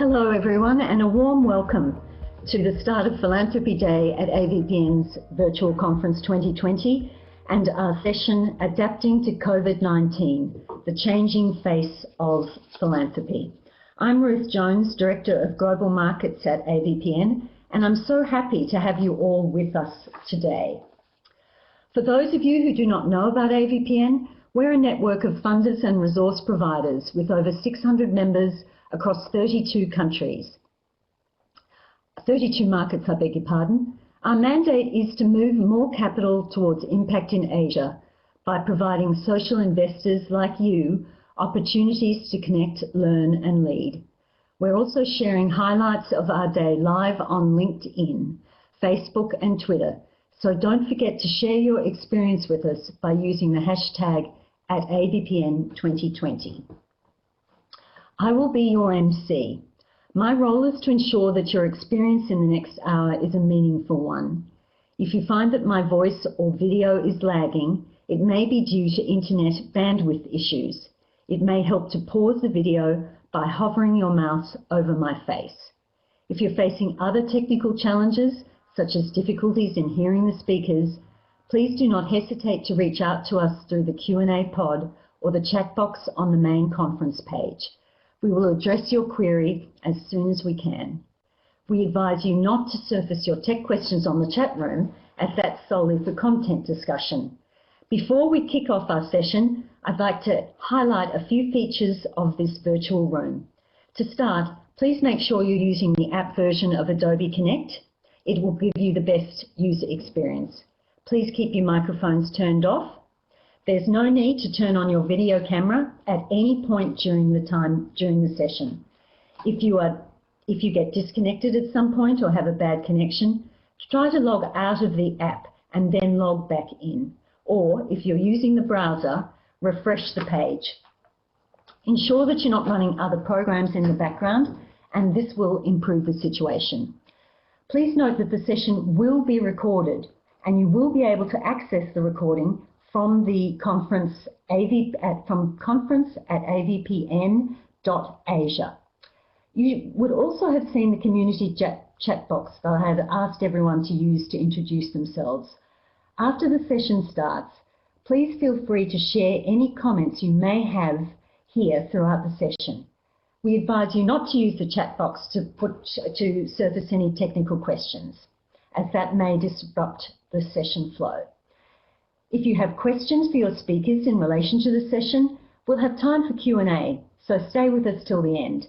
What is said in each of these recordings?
Hello everyone, and a warm welcome to the start of Philanthropy Day at AVPN's Virtual Conference 2020 and our session Adapting to COVID-19, the Changing Face of Philanthropy. I'm Ruth Jones, Director of Global Markets at AVPN, and I'm so happy to have you all with us today. For those of you who do not know about AVPN, we're a network of funders and resource providers with over 600 members across 32 markets, I beg your pardon. Our mandate is to move more capital towards impact in Asia by providing social investors like you opportunities to connect, learn and lead. We're also sharing highlights of our day live on LinkedIn, Facebook and Twitter, so don't forget to share your experience with us by using the hashtag @AVPN2020. I will be your MC. My role is to ensure that your experience in the next hour is a meaningful one. If you find that my voice or video is lagging, it may be due to internet bandwidth issues. It may help to pause the video by hovering your mouse over my face. If you're facing other technical challenges, such as difficulties in hearing the speakers, please do not hesitate to reach out to us through the Q&A pod or the chat box on the main conference page. We will address your query as soon as we can. We advise you not to surface your tech questions on the chat room, as that's solely for content discussion. Before we kick off our session, I'd like to highlight a few features of this virtual room. To start, please make sure you're using the app version of Adobe Connect. It will give you the best user experience. Please keep your microphones turned off. There's no need to turn on your video camera at any point during the session. If you get disconnected at some point or have a bad connection, try to log out of the app and then log back in. Or if you're using the browser, refresh the page. Ensure that you're not running other programs in the background, and this will improve the situation. Please note that the session will be recorded, and you will be able to access the recording from the conference from conference@avpn.asia. You would also have seen the community chat box that I had asked everyone to use to introduce themselves. After the session starts, please feel free to share any comments you may have here throughout the session. We advise you not to use the chat box to surface any technical questions, as that may disrupt the session flow. If you have questions for your speakers in relation to the session, we'll have time for Q&A, so stay with us till the end.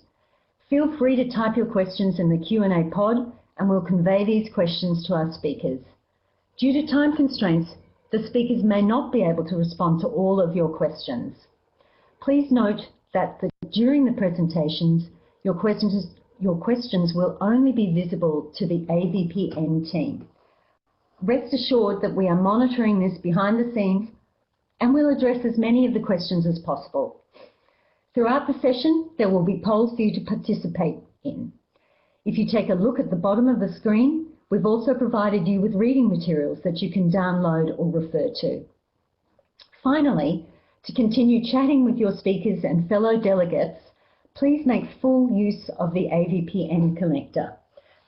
Feel free to type your questions in the Q&A pod and we'll convey these questions to our speakers. Due to time constraints, the speakers may not be able to respond to all of your questions. Please note that during the presentations, your questions will only be visible to the AVPN team. Rest assured that we are monitoring this behind the scenes and we'll address as many of the questions as possible. Throughout the session, there will be polls for you to participate in. If you take a look at the bottom of the screen, we've also provided you with reading materials that you can download or refer to. Finally, to continue chatting with your speakers and fellow delegates, please make full use of the AVPN connector.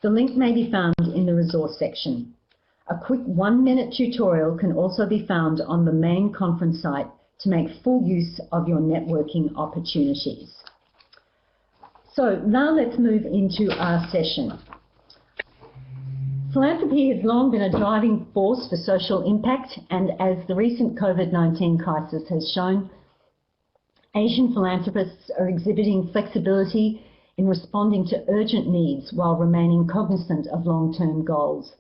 The link may be found in the resource section. A quick 1-minute tutorial can also be found on the main conference site to make full use of your networking opportunities. So now let's move into our session. Philanthropy has long been a driving force for social impact, and as the recent COVID-19 crisis has shown, Asian philanthropists are exhibiting flexibility in responding to urgent needs while remaining cognizant of long-term goals.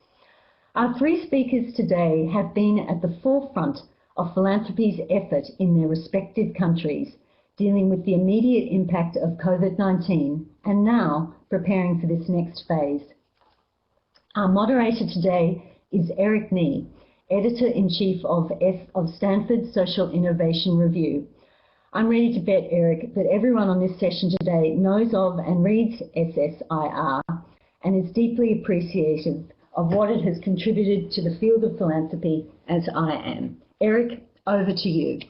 Our three speakers today have been at the forefront of philanthropy's effort in their respective countries, dealing with the immediate impact of COVID-19 and now preparing for this next phase. Our moderator today is Eric Nee, Editor-in-Chief of Stanford Social Innovation Review. I'm ready to bet, Eric, that everyone on this session today knows of and reads SSIR and is deeply appreciative of what it has contributed to the field of philanthropy, as I am. Eric, over to you.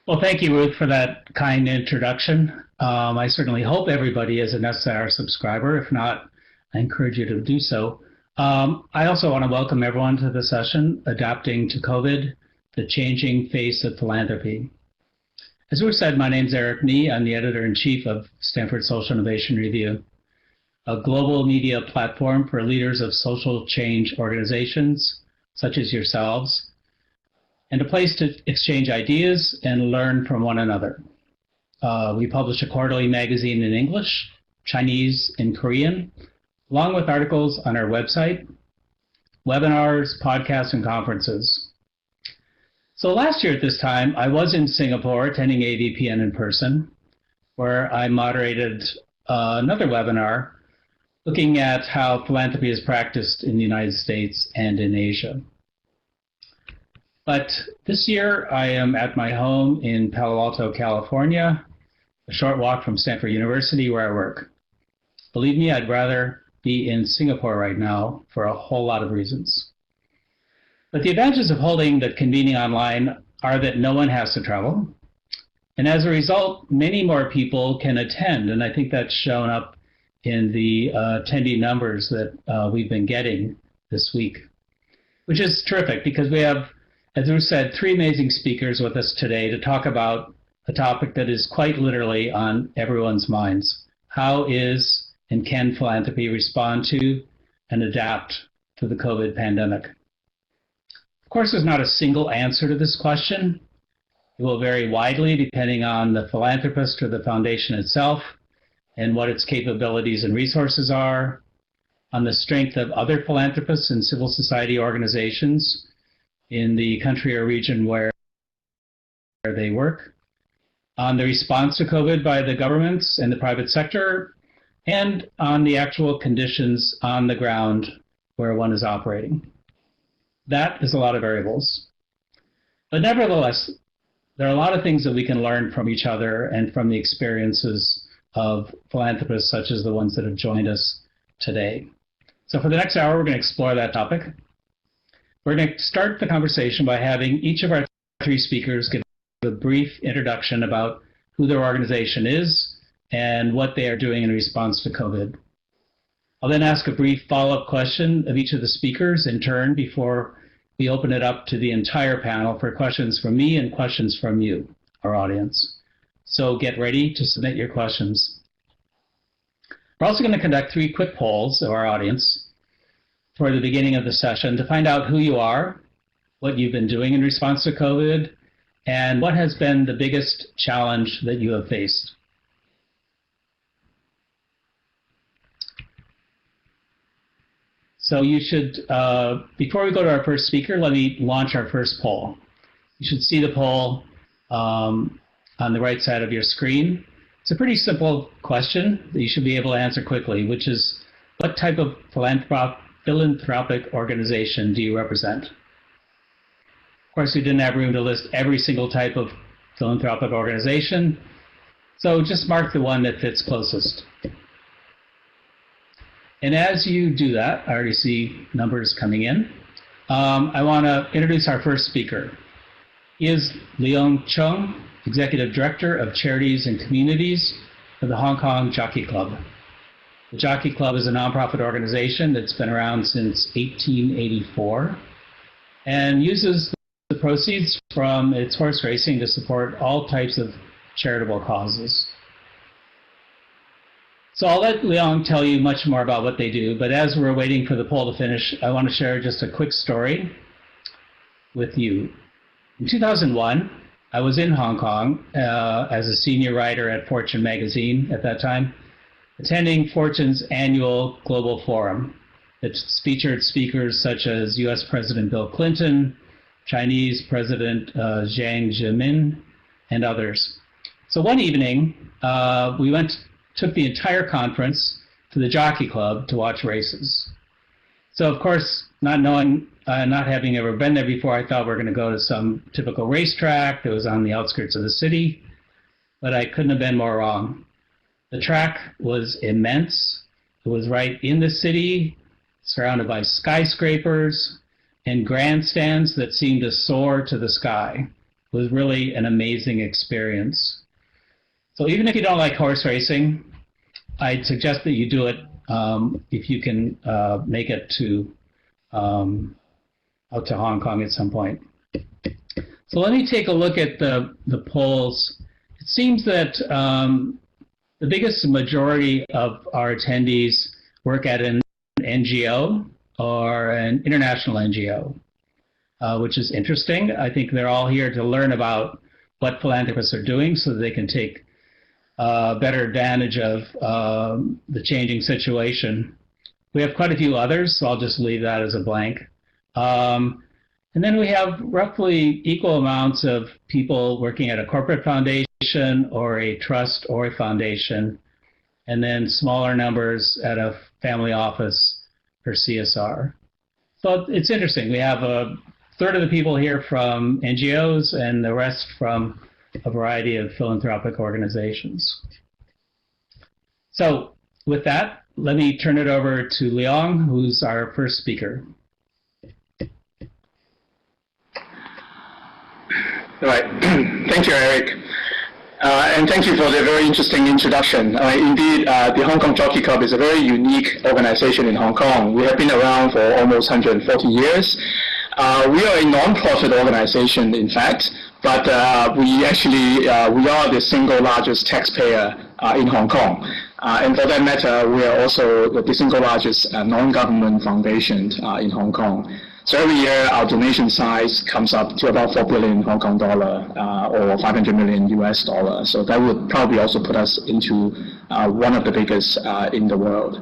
Well, thank you, Ruth, for that kind introduction. I certainly hope everybody is an SIR subscriber. If not, I encourage you to do so. I also want to welcome everyone to the session, Adapting to COVID, the Changing Face of Philanthropy. As Ruth said, my name is Eric Nee. I'm the editor-in-chief of Stanford Social Innovation Review, a global media platform for leaders of social change organizations, such as yourselves, and a place to exchange ideas and learn from one another. We publish a quarterly magazine in English, Chinese, and Korean, along with articles on our website, webinars, podcasts, and conferences. So last year at this time, I was in Singapore attending AVPN in person, where I moderated another webinar looking at how philanthropy is practiced in the United States and in Asia. But this year, I am at my home in Palo Alto, California, a short walk from Stanford University where I work. Believe me, I'd rather be in Singapore right now for a whole lot of reasons. But the advantages of holding the convening online are that no one has to travel. And as a result, many more people can attend. And I think that's shown up in the attendee numbers that we've been getting this week, which is terrific because we have, as Ruth said, 3 amazing speakers with us today to talk about a topic that is quite literally on everyone's minds. How is and can philanthropy respond to and adapt to the COVID pandemic? Of course, there's not a single answer to this question. It will vary widely depending on the philanthropist or the foundation itself and what its capabilities and resources are, on the strength of other philanthropists and civil society organizations in the country or region where they work, on the response to COVID by the governments and the private sector, and on the actual conditions on the ground where one is operating. That is a lot of variables. But nevertheless, there are a lot of things that we can learn from each other and from the experiences of philanthropists such as the ones that have joined us today. So for the next hour, we're going to explore that topic. We're going to start the conversation by having each of our 3 speakers give a brief introduction about who their organization is and what they are doing in response to COVID. I'll then ask a brief follow-up question of each of the speakers in turn before we open it up to the entire panel for questions from me and questions from you, our audience. So get ready to submit your questions. We're also going to conduct 3 quick polls of our audience toward the beginning of the session to find out who you are, what you've been doing in response to COVID, and what has been the biggest challenge that you have faced. So you should, before we go to our first speaker, let me launch our first poll. You should see the poll on the right side of your screen. It's a pretty simple question that you should be able to answer quickly, which is, what type of philanthropic organization do you represent? Of course, we didn't have room to list every single type of philanthropic organization, so just mark the one that fits closest. And as you do that, I already see numbers coming in. I want to introduce our first speaker. He is Leong Chung, Executive Director of Charities and Communities for the Hong Kong Jockey Club. The Jockey Club is a nonprofit organization that's been around since 1884 and uses the proceeds from its horse racing to support all types of charitable causes. So I'll let Leong tell you much more about what they do, but as we're waiting for the poll to finish, I want to share just a quick story with you. In 2001, I was in Hong Kong as a senior writer at Fortune magazine at that time, attending Fortune's annual Global Forum. It's featured speakers such as US President Bill Clinton, Chinese President Jiang Zemin, and others. So one evening, we took the entire conference to the Jockey Club to watch races. So of course, not having ever been there before, I thought we were going to go to some typical racetrack that was on the outskirts of the city, but I couldn't have been more wrong. The track was immense. It was right in the city, surrounded by skyscrapers and grandstands that seemed to soar to the sky. was really an amazing experience. So even if you don't like horse racing, I'd suggest that you do it if you can make it to out to Hong Kong at some point. So let me take a look at the polls. It seems that the biggest majority of our attendees work at an NGO or an international NGO, which is interesting. I think they're all here to learn about what philanthropists are doing so that they can take better advantage of the changing situation. We have quite a few others, so I'll just leave that as a blank. And then we have roughly equal amounts of people working at a corporate foundation or a trust or a foundation, and then smaller numbers at a family office or CSR. So it's interesting. We have a third of the people here from NGOs and the rest from a variety of philanthropic organizations. So with that, let me turn it over to Leong, who's our first speaker. All right. Thank you, Eric. And thank you for the very interesting introduction. Indeed, the Hong Kong Jockey Club is a very unique organization in Hong Kong. We have been around for almost 140 years. We are a non-profit organization, in fact, but we are the single largest taxpayer in Hong Kong. And for that matter, we are also the single largest non-government foundation in Hong Kong. So every year, our donation size comes up to about 4 billion Hong Kong dollar or 500 million US dollars. So that would probably also put us into one of the biggest in the world.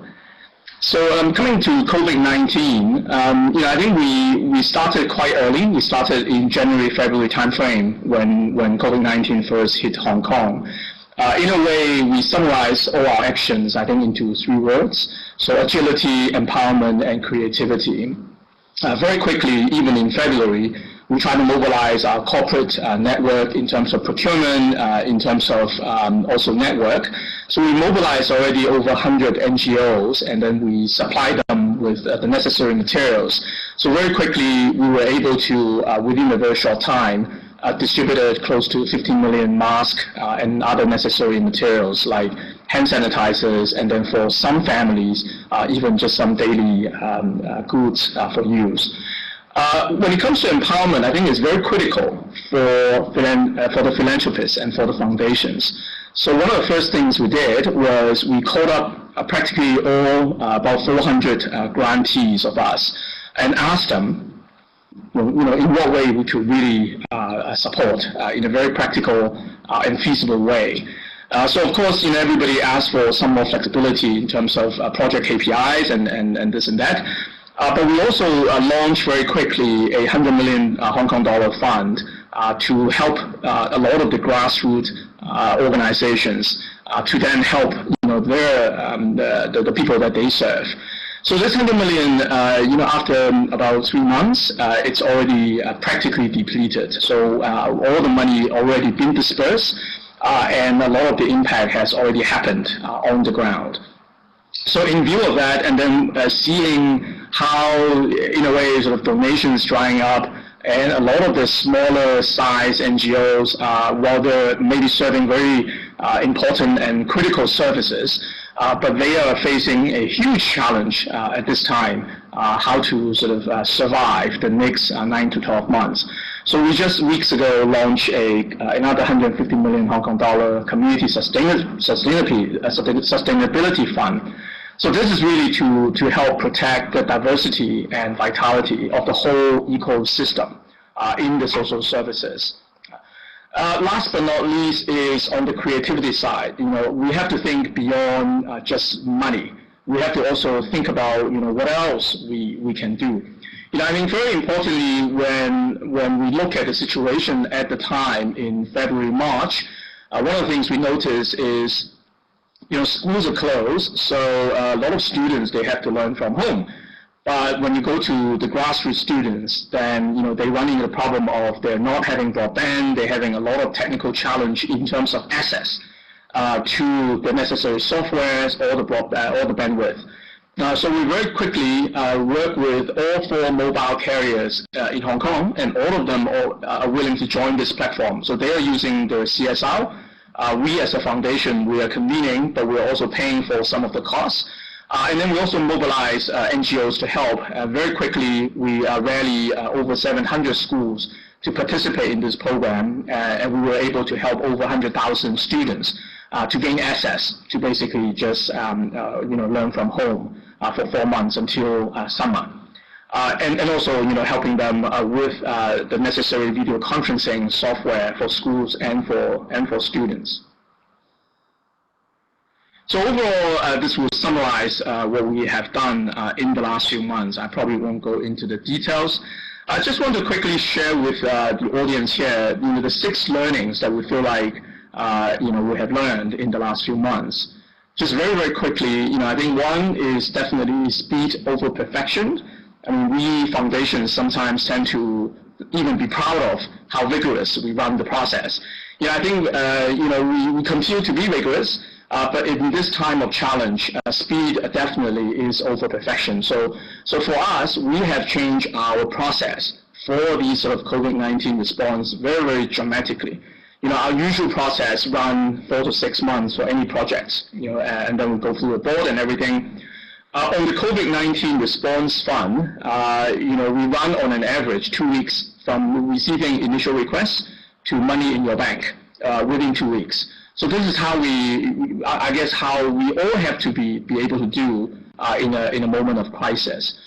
So coming to COVID-19, I think we started quite early. We started in January, February timeframe when COVID-19 first hit Hong Kong. In a way, we summarize all our actions, I think, into 3 words. So agility, empowerment, and creativity. Very quickly, even in February, we try to mobilize our corporate network in terms of procurement, in terms of also network. So we mobilized already over 100 NGOs, and then we supplied them with the necessary materials. So very quickly, we were able to, within a very short time, distributed close to 15 million masks and other necessary materials like hand sanitizers, and then for some families, even just some daily goods for use. When it comes to empowerment, I think it's very critical for the philanthropists and for the foundations. So one of the first things we did was we called up practically all about 400 grantees of us and asked them, in what way we could really support in a very practical and feasible way. So of course, everybody asked for some more flexibility in terms of project KPIs and this and that. But we also launched very quickly a 100 million Hong Kong dollar fund to help a lot of the grassroots organizations to then help the people that they serve. So this 100 million, after about 3 months, it's already practically depleted. So all the money already been dispersed, and a lot of the impact has already happened on the ground. So in view of that, and then seeing how, in a way, sort of donations drying up, and a lot of the smaller size NGOs, while they're maybe serving very important and critical services, but they are facing a huge challenge at this time, how to sort of survive the next 9 to 12 months. So we just weeks ago launched another 150 million Hong Kong dollar community sustainability fund. So this is really to help protect the diversity and vitality of the whole ecosystem in the social services. Last but not least is on the creativity side. We have to think beyond just money. We have to also think about what else we can do. I mean, very importantly, when we look at the situation at the time in February, March, one of the things we noticed is schools are closed, so a lot of students, they have to learn from home. But when you go to the grassroots students, then they run into the problem of they're not having broadband, they're having a lot of technical challenge in terms of access to the necessary softwares or the bandwidth. So we very quickly work with all 4 mobile carriers in Hong Kong, and all of them are willing to join this platform. So they are using the CSR. We as a foundation, we are convening, but we're also paying for some of the costs. And then we also mobilize NGOs to help. Very quickly, we rally over 700 schools to participate in this program, and we were able to help over 100,000 students to gain access to basically just learn from home for 4 months until summer. And also helping them with the necessary video conferencing software for schools and for students. So overall, this will summarize what we have done in the last few months. I probably won't go into the details. I just want to quickly share with the audience here, the 6 learnings that we feel like we have learned in the last few months. Just very, very quickly, I think one is definitely speed over perfection. I mean, we foundations sometimes tend to even be proud of how vigorous we run the process. I think we continue to be vigorous. But in this time of challenge, speed definitely is over perfection. So for us, we have changed our process for the sort of COVID-19 response very, very dramatically. Our usual process run 4 to 6 months for any projects, and then we go through a board and everything. On the COVID-19 response fund, we run on an average 2 weeks from receiving initial requests to money in your bank within 2 weeks. So this is how how we all have to be able to do in a moment of crisis.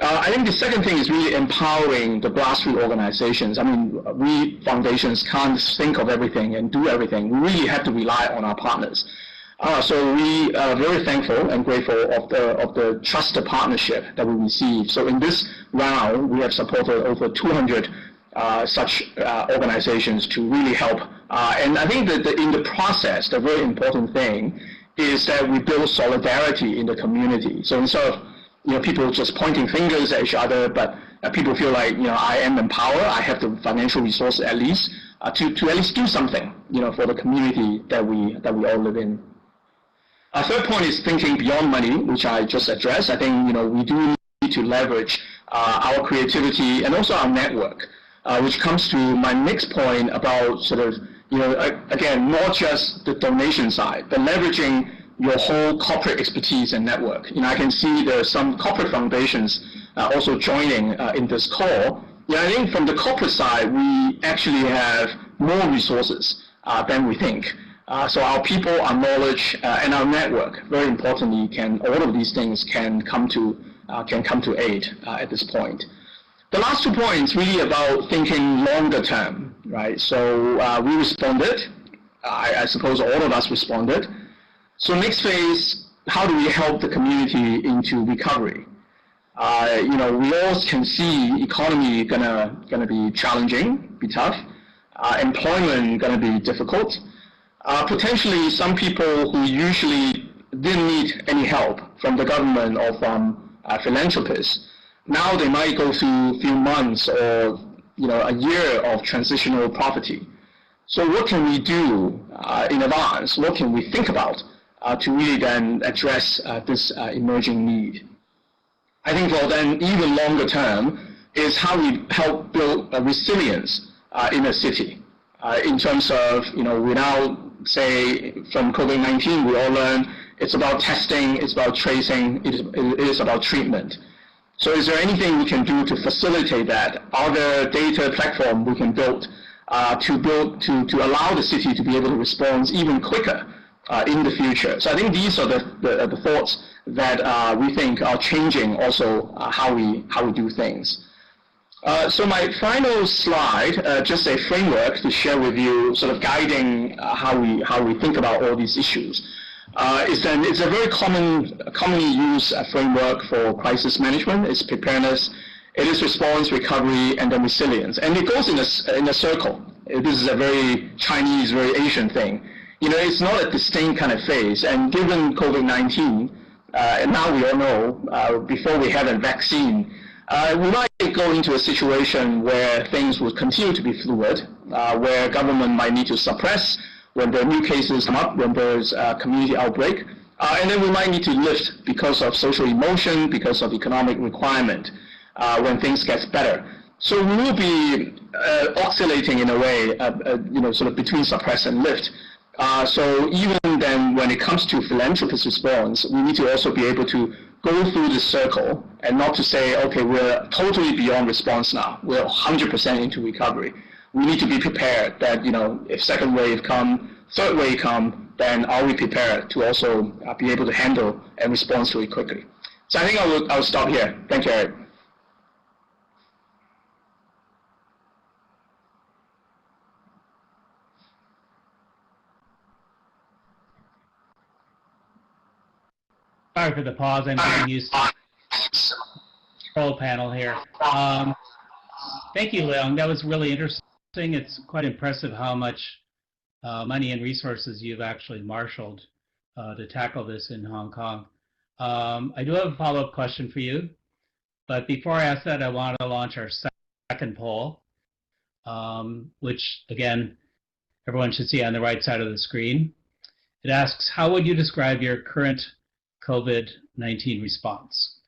I think the second thing is really empowering the grassroots organizations. I mean, we foundations can't think of everything and do everything. We really have to rely on our partners. So we are very thankful and grateful of the trusted partnership that we received. So in this round, we have supported over 200 such organizations to really help. And I think that in the process, the very important thing is that we build solidarity in the community. So instead of people just pointing fingers at each other, but people feel like I am empowered, I have the financial resources at least to at least do something for the community that we all live in. Our third point is thinking beyond money, which I just addressed. I think we do need to leverage our creativity and also our network. Which comes to my next point about sort of, again, not just the donation side, but leveraging your whole corporate expertise and network. I can see there are some corporate foundations also joining in this call. I think from the corporate side, we actually have more resources than we think. So our people, our knowledge, and our network, very importantly, all of these things can come to aid at this point. The last 2 points really about thinking longer term, right? So we responded. I suppose all of us responded. So next phase, how do we help the community into recovery? We all can see economy gonna be challenging, be tough. Employment gonna be difficult. Potentially, some people who usually didn't need any help from the government or from philanthropists. Now they might go through a few months or a year of transitional poverty. So what can we do in advance? What can we think about to really then address this emerging need? I think for then even longer term is how we help build a resilience in a city. In terms of, we now say from COVID-19, we all learn it's about testing, it's about tracing, it is about treatment. So is there anything we can do to facilitate that? Are there data platform we can build to allow the city to be able to respond even quicker in the future? So I think these are the thoughts that we think are changing also how we do things. So my final slide, just a framework to share with you, sort of guiding how we think about all these issues. It's a very commonly used framework for crisis management. It's preparedness, it is response, recovery, and then resilience. And it goes in a circle. This is a very Chinese, very Asian thing. It's not a distinct kind of phase. And given COVID-19, and now we all know, before we have a vaccine, we might go into a situation where things will continue to be fluid, where government might need to suppress when there are new cases come up, when there's a community outbreak. And then we might need to lift because of social emotion, because of economic requirement when things get better. So we will be oscillating in a way, sort of between suppress and lift. So even then, when it comes to philanthropist response, we need to also be able to go through the circle and not to say, okay, we're totally beyond response now. We're 100% into recovery. We need to be prepared that, if second wave come, third wave come, then are we prepared to also be able to handle and respond to it quickly? So I think I'll stop here. Thank you, Eric. Sorry for the pause. I'm getting used to the control panel here. Thank you, Leong. That was really interesting. It's quite impressive how much money and resources you've actually marshaled to tackle this in Hong Kong. I do have a follow-up question for you, but before I ask that, I want to launch our second poll, which, again, everyone should see on the right side of the screen. It asks, how would you describe your current COVID-19 response?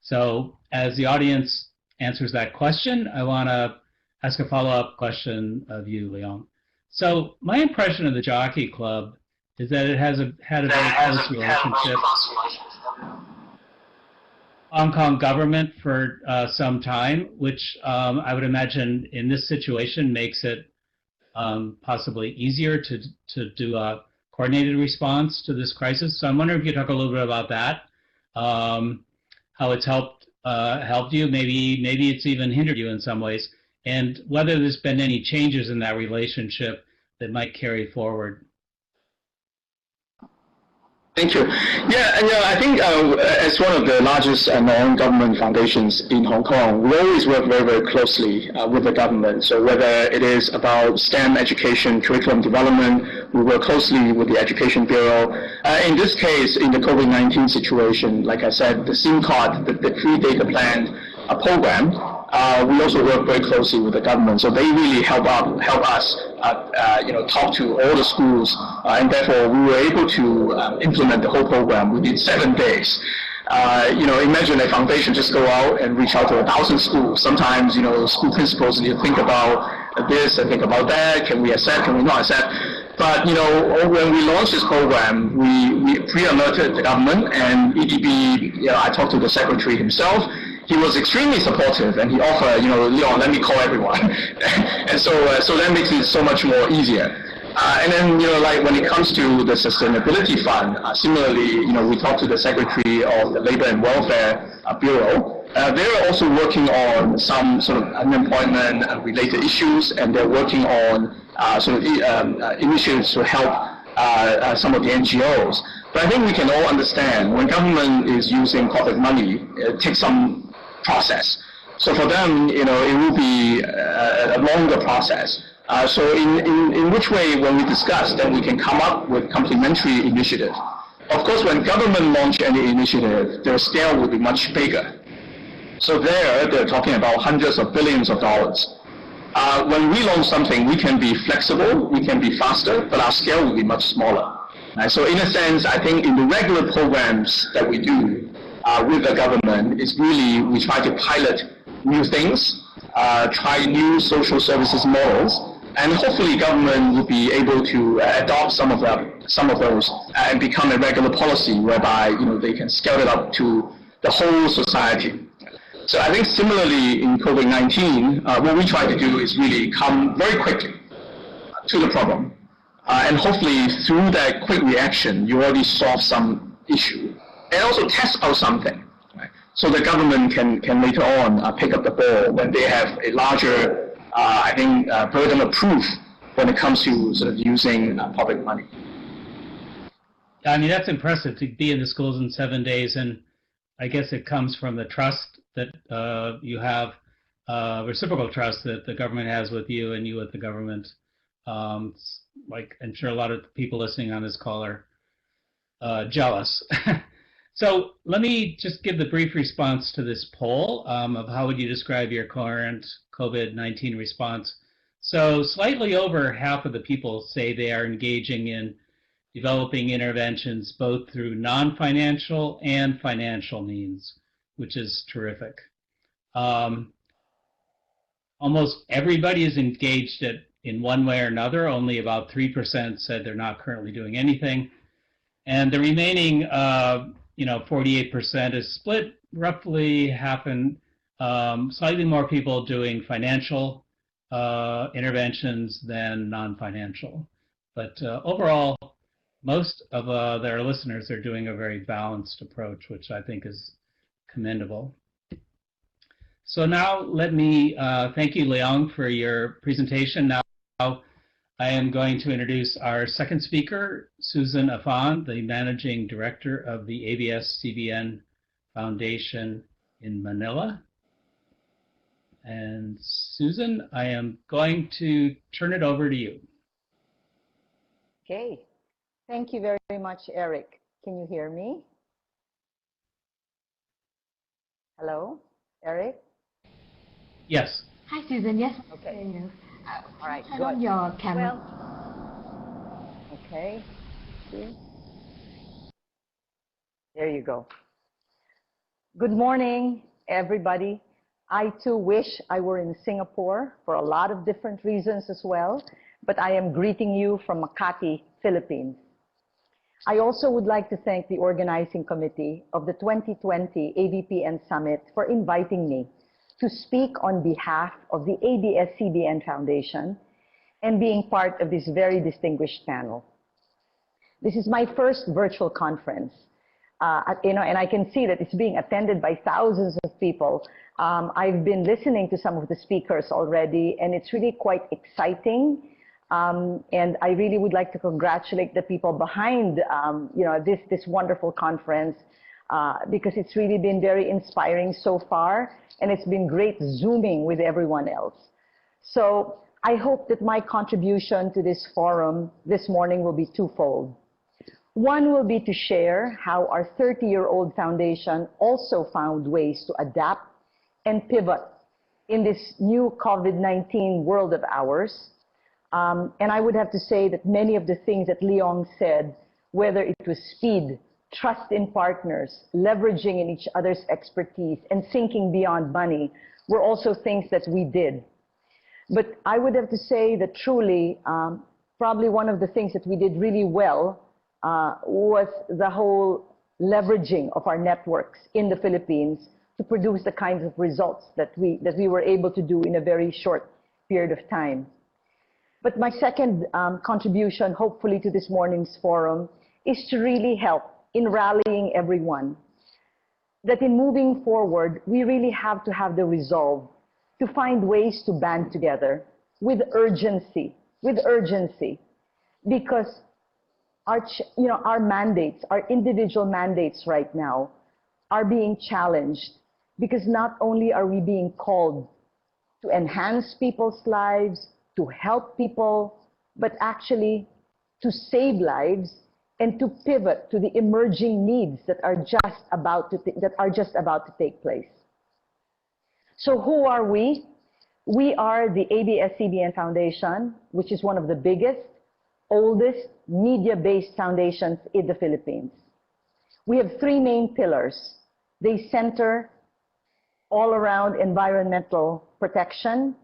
So as the audience answers that question, I want to ask a follow-up question of you, Leong. So my impression of the Jockey Club is that it has had a very close relationship with Hong Kong government for some time, which I would imagine in this situation makes it possibly easier to do a coordinated response to this crisis. So I'm wondering if you could talk a little bit about that, how it's helped you, maybe it's even hindered you in some ways, and whether there's been any changes in that relationship that might carry forward. Thank you. Yeah, and I think as one of the largest non-government foundations in Hong Kong, we always work very, very closely with the government. So whether it is about STEM education, curriculum development, we work closely with the Education Bureau. In this case, in the COVID-19 situation, like I said, the SIM card, the free data plan program, we also work very closely with the government. So they really help us, talk to all the schools, and therefore we were able to implement the whole program within 7 days. Imagine a foundation just go out and reach out to 1,000 schools. Sometimes, school principals need to think about this and think about that. Can we accept? Can we not accept? But when we launched this program, we pre-alerted the government, and EDB. I talked to the secretary himself. He was extremely supportive, and he offered, Leon, let me call everyone, and so that makes it so much more easier. And then, like when it comes to the sustainability fund, similarly, we talked to the secretary of the Labor and Welfare Bureau. They're also working on some sort of unemployment-related issues, and they're working on initiatives to help some of the NGOs. But I think we can all understand when government is using public money, it takes some process. So for them, it will be a longer process. So in which way, when we discuss, then we can come up with complementary initiatives. Of course, when government launch any initiative, their scale will be much bigger. So they're talking about hundreds of billions of dollars. When we launch something, we can be flexible, we can be faster, but our scale will be much smaller. So in a sense, I think in the regular programs that we do with the government, is really we try to pilot new things, try new social services models, and hopefully government will be able to adopt some of those and become a regular policy whereby they can scale it up to the whole society. So I think similarly in COVID-19, what we try to do is really come very quickly to the problem. And hopefully through that quick reaction, you already solve some issue. And also test out something. Right? So the government can later on pick up the ball when they have a larger, burden of proof when it comes to sort of using public money. I mean, that's impressive to be in the schools in 7 days, and I guess it comes from the trust that you have, reciprocal trust that the government has with you and you with the government. Like I'm sure a lot of people listening on this call are jealous. So let me just give the brief response to this poll of how would you describe your current COVID-19 response. So slightly over half of the people say they are engaging in developing interventions both through non-financial and financial means, which is terrific. Almost everybody is engaged in one way or another. Only about 3% said they're not currently doing anything. And the remaining 48% is split roughly half and slightly more people doing financial interventions than non-financial. But overall, most of their listeners are doing a very balanced approach, which I think is commendable. So now let me thank you, Leong, for your presentation. Now I am going to introduce our second speaker, Susan Afan, the Managing Director of the ABS-CBN Foundation in Manila. And Susan, I am going to turn it over to you. Okay. Thank you very much, Eric. Can you hear me? Hello, Eric? Yes. Hi, Susan. Yes. Okay. All right. Turn on your camera. Well, okay. There you go. Good morning, everybody. I too wish I were in Singapore for a lot of different reasons as well, but I am greeting you from Makati, Philippines. I also would like to thank the organizing committee of the 2020 ABPN Summit for inviting me to speak on behalf of the ABS-CBN Foundation and being part of this very distinguished panel. This is my first virtual conference, and I can see that it's being attended by thousands of people. I've been listening to some of the speakers already, and it's really quite exciting. And I really would like to congratulate the people behind this wonderful conference because it's really been very inspiring so far, and it's been great Zooming with everyone else. So I hope that my contribution to this forum this morning will be twofold. One will be to share how our 30-year-old foundation also found ways to adapt and pivot in this new COVID-19 world of ours. And I would have to say that many of the things that Leong said, whether it was speed, trust in partners, leveraging in each other's expertise, and thinking beyond money, were also things that we did. But I would have to say that truly, probably one of the things that we did really well was the whole leveraging of our networks in the Philippines to produce the kinds of results that we were able to do in a very short period of time. But my second contribution, hopefully, to this morning's forum is to really help in rallying everyone. That in moving forward, we really have to have the resolve to find ways to band together with urgency, because our mandates, our individual mandates right now are being challenged, because not only are we being called to enhance people's lives, to help people, but actually to save lives and to pivot to the emerging needs that are just about to take place. So who are we? We are the ABS-CBN Foundation, which is one of the biggest, oldest media-based foundations in the Philippines. We have three main pillars. They center all around environmental protection,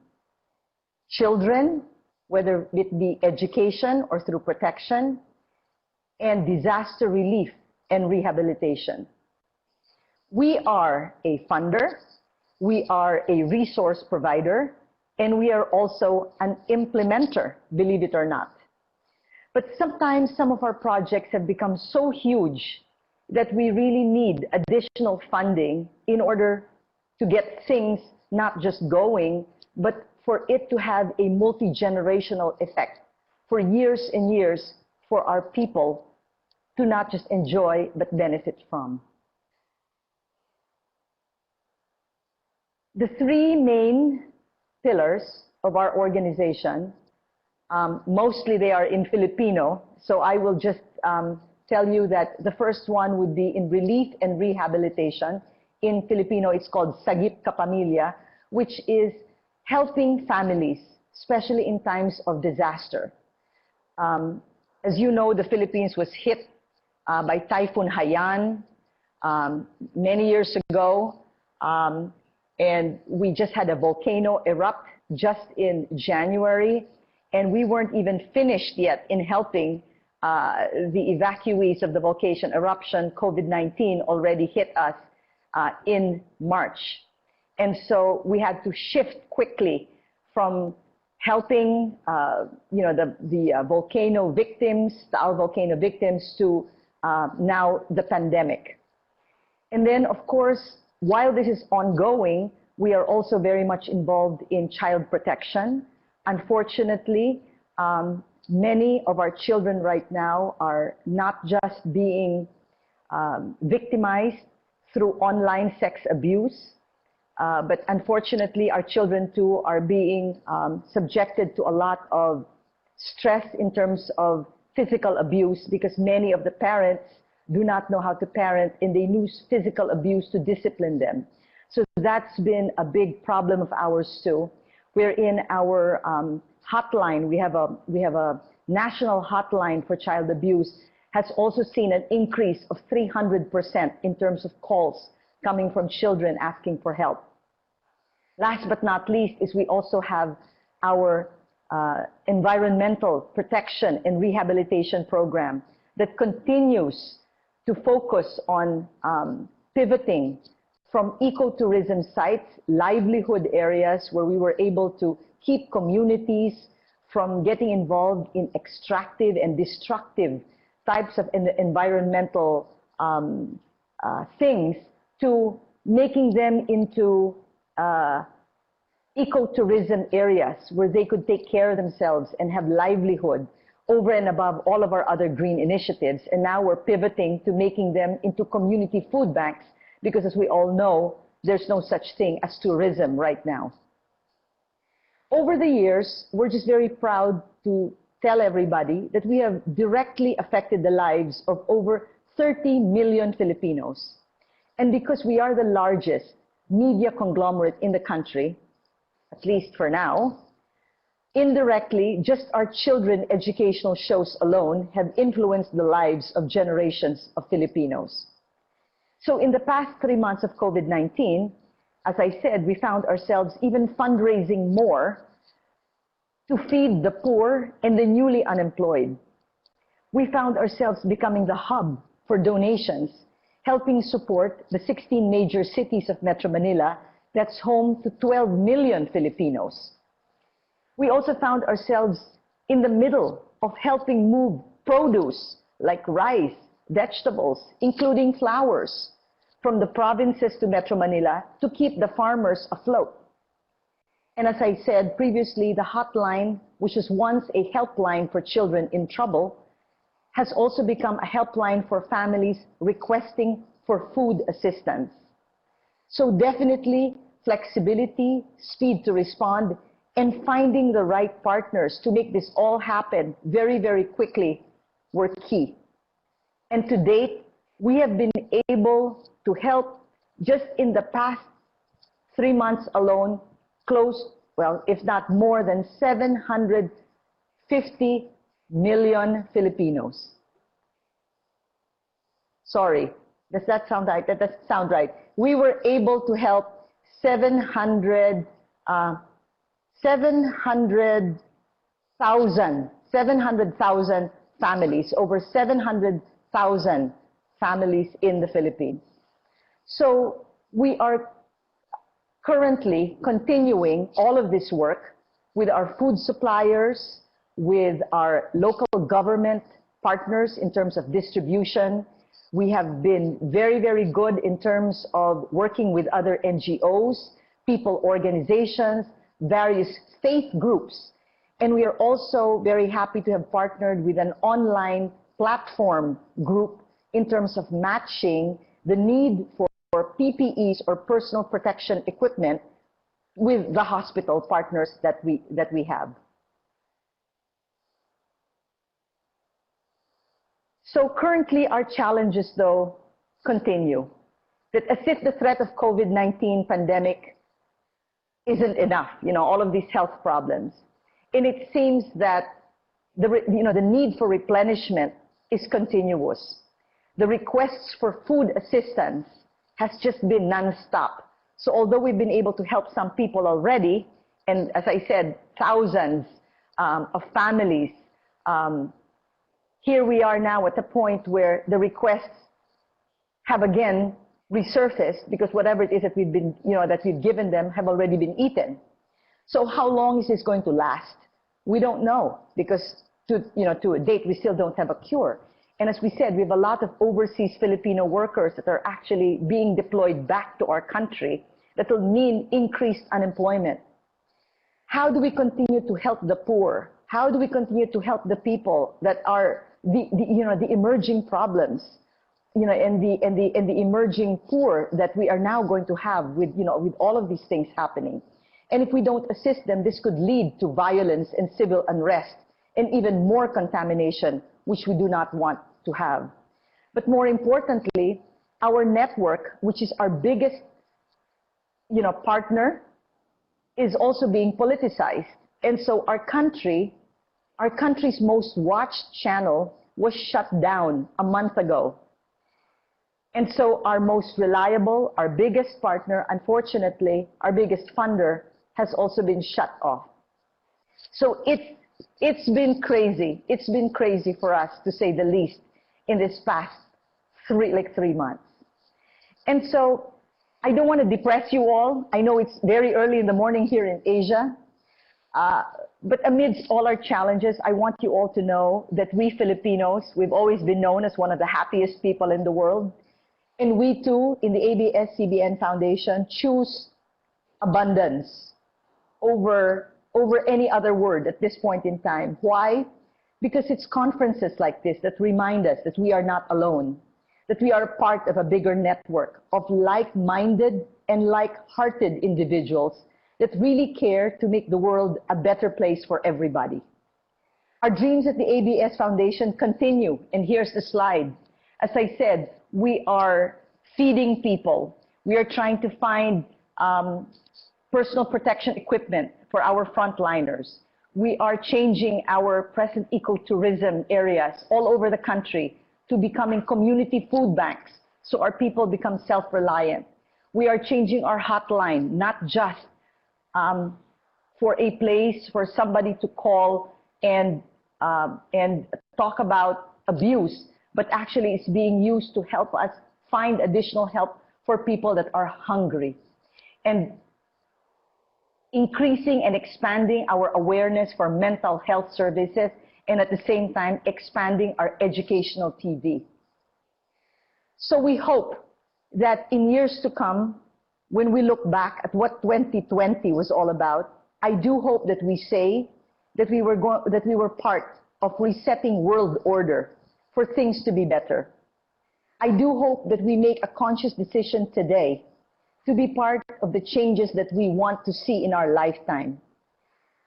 children, whether it be education or through protection, and disaster relief and rehabilitation. We are a funder, we are a resource provider, and we are also an implementer, believe it or not. But sometimes some of our projects have become so huge that we really need additional funding in order to get things not just going, but for it to have a multi-generational effect for years and years for our people to not just enjoy, but benefit from. The three main pillars of our organization, mostly they are in Filipino, so I will just tell you that the first one would be in relief and rehabilitation. In Filipino, it's called Sagip Kapamilya, which is helping families, especially in times of disaster. As you know, the Philippines was hit by Typhoon Haiyan many years ago, and we just had a volcano erupt just in January, and we weren't even finished yet in helping the evacuees of the volcano eruption. COVID-19 already hit us in March. And so we had to shift quickly from helping the volcano victims, our volcano victims, to now the pandemic. And then, of course, while this is ongoing, we are also very much involved in child protection. Unfortunately, many of our children right now are not just being victimized through online sex abuse, but unfortunately, our children too are being subjected to a lot of stress in terms of physical abuse, because many of the parents do not know how to parent, and they use physical abuse to discipline them. So that's been a big problem of ours too. We're in our hotline. We have a national hotline for child abuse, has also seen an increase of 300% in terms of calls coming from children asking for help. Last but not least is we also have our environmental protection and rehabilitation program that continues to focus on pivoting from ecotourism sites, livelihood areas where we were able to keep communities from getting involved in extractive and destructive types of environmental things, to making them into ecotourism areas where they could take care of themselves and have livelihood over and above all of our other green initiatives. And now we're pivoting to making them into community food banks, because as we all know, there's no such thing as tourism right now. Over the years, we're just very proud to tell everybody that we have directly affected the lives of over 30 million Filipinos. And because we are the largest media conglomerate in the country, at least for now, indirectly, just our children educational shows alone have influenced the lives of generations of Filipinos. So in the past 3 months of COVID-19, as I said, we found ourselves even fundraising more to feed the poor and the newly unemployed. We found ourselves becoming the hub for donations, helping support the 16 major cities of Metro Manila that's home to 12 million Filipinos. We also found ourselves in the middle of helping move produce like rice, vegetables, including flowers, from the provinces to Metro Manila to keep the farmers afloat. And as I said previously, the hotline, which was once a helpline for children in trouble, has also become a helpline for families requesting for food assistance. So definitely flexibility, speed to respond, and finding the right partners to make this all happen very, very quickly were key. And to date, we have been able to help, just in the past 3 months alone, close, well, if not more than 750 million Filipinos. Sorry, does that sound right? That doesn't sound right. We were able to help 700,000 families, over 700,000 families in the Philippines. So we are currently continuing all of this work with our food suppliers, with our local government partners in terms of distribution. We have been very, very good in terms of working with other NGOs, people organizations, various faith groups. And we are also very happy to have partnered with an online platform group in terms of matching the need for PPEs or personal protection equipment with the hospital partners that we have. So currently our challenges, though, continue. That as if the threat of COVID-19 pandemic isn't enough, all of these health problems. And it seems that the need for replenishment is continuous. The requests for food assistance has just been nonstop. So although we've been able to help some people already, and as I said, thousands of families, here we are now at the point where the requests have again resurfaced because whatever it is that we've been, that we've given them have already been eaten. So how long is this going to last? We don't know because to a date we still don't have a cure. And as we said, we have a lot of overseas Filipino workers that are actually being deployed back to our country that will mean increased unemployment. How do we continue to help the poor? How do we continue to help the people that are the emerging problems, and the emerging poor that we are now going to have with all of these things happening? And if we don't assist them, this could lead to violence and civil unrest and even more contamination, which we do not want to have. But more importantly, our network, which is our biggest partner, is also being politicized. And so our country's most watched channel was shut down a month ago. And so our most reliable, our biggest partner, unfortunately, our biggest funder, has also been shut off. So it's been crazy. It's been crazy for us, to say the least, in this past 3 months. And so I don't want to depress you all. I know it's very early in the morning here in Asia. But amidst all our challenges, I want you all to know that we Filipinos, we've always been known as one of the happiest people in the world. And we too, in the ABS-CBN Foundation, choose abundance over any other word at this point in time. Why? Because it's conferences like this that remind us that we are not alone, that we are a part of a bigger network of like-minded and like-hearted individuals that really care to make the world a better place for everybody. Our dreams at the ABS Foundation continue, and here's the slide. As I said, we are feeding people. We are trying to find personal protection equipment for our frontliners. We are changing our present ecotourism areas all over the country to becoming community food banks so our people become self-reliant. We are changing our hotline, not just for a place for somebody to call and talk about abuse, but actually it's being used to help us find additional help for people that are hungry. And increasing and expanding our awareness for mental health services, and at the same time expanding our educational TV. So we hope that in years to come, when we look back at what 2020 was all about, I do hope that we say that we were part of resetting world order for things to be better. I do hope that we make a conscious decision today to be part of the changes that we want to see in our lifetime.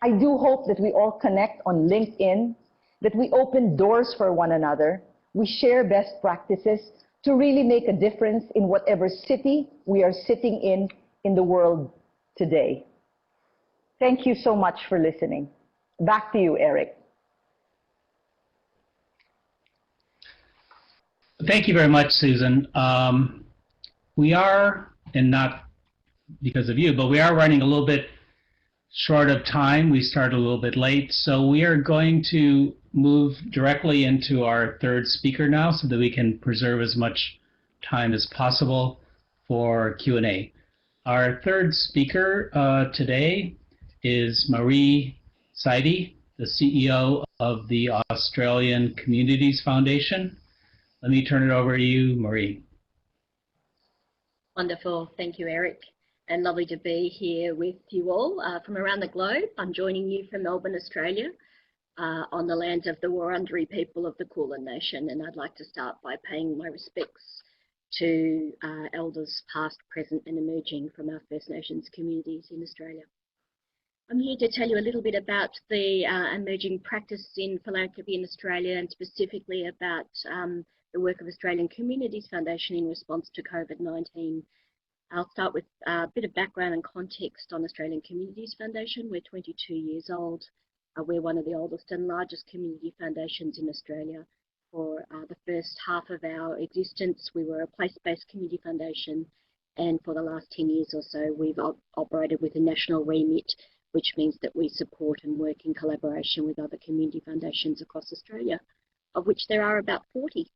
I do hope that we all connect on LinkedIn, that we open doors for one another, we share best practices to really make a difference in whatever city we are sitting in the world today. Thank you so much for listening. Back to you, Eric. Thank you very much, Susan. We are, and not because of you, but we are running a little bit short of time. We started a little bit late, so we are going to move directly into our third speaker now so that we can preserve as much time as possible for Q&A. Our third speaker today is Marie Saidi, the CEO of the Australian Communities Foundation. Let me turn it over to you, Marie. Wonderful. Thank you, Eric. And lovely to be here with you all from around the globe. I'm joining you from Melbourne, Australia, on the lands of the Wurundjeri people of the Kulin Nation. And I'd like to start by paying my respects to elders past, present and emerging from our First Nations communities in Australia. I'm here to tell you a little bit about the emerging practice in philanthropy in Australia, and specifically about the work of Australian Communities Foundation in response to COVID-19. I'll start with a bit of background and context on Australian Communities Foundation. We're 22 years old. We're one of the oldest and largest community foundations in Australia. For the first half of our existence, we were a place-based community foundation, and for the last 10 years or so, we've operated with a national remit, which means that we support and work in collaboration with other community foundations across Australia, of which there are about 40.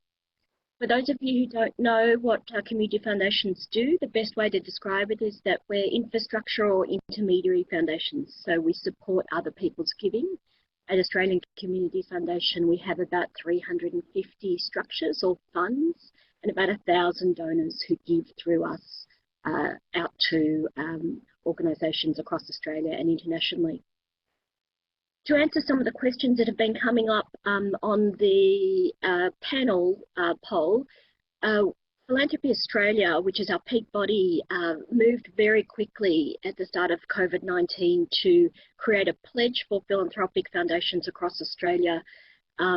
For those of you who don't know what community foundations do, the best way to describe it is that we're infrastructure or intermediary foundations. So we support other people's giving. At Australian Community Foundation, we have about 350 structures or funds and about 1,000 donors who give through us out to organisations across Australia and internationally. To answer some of the questions that have been coming up on the panel poll, Philanthropy Australia, which is our peak body, moved very quickly at the start of COVID-19 to create a pledge for philanthropic foundations across Australia,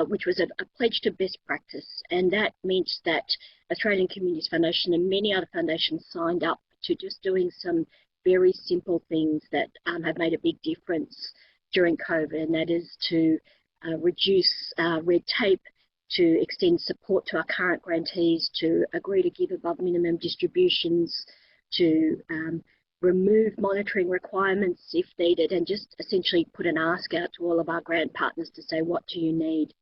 which was a pledge to best practice. And that meant that Australian Communities Foundation and many other foundations signed up to just doing some very simple things that have made a big difference during COVID, and that is to reduce red tape, to extend support to our current grantees, to agree to give above minimum distributions, to remove monitoring requirements if needed, and just essentially put an ask out to all of our grant partners to say, what do you need?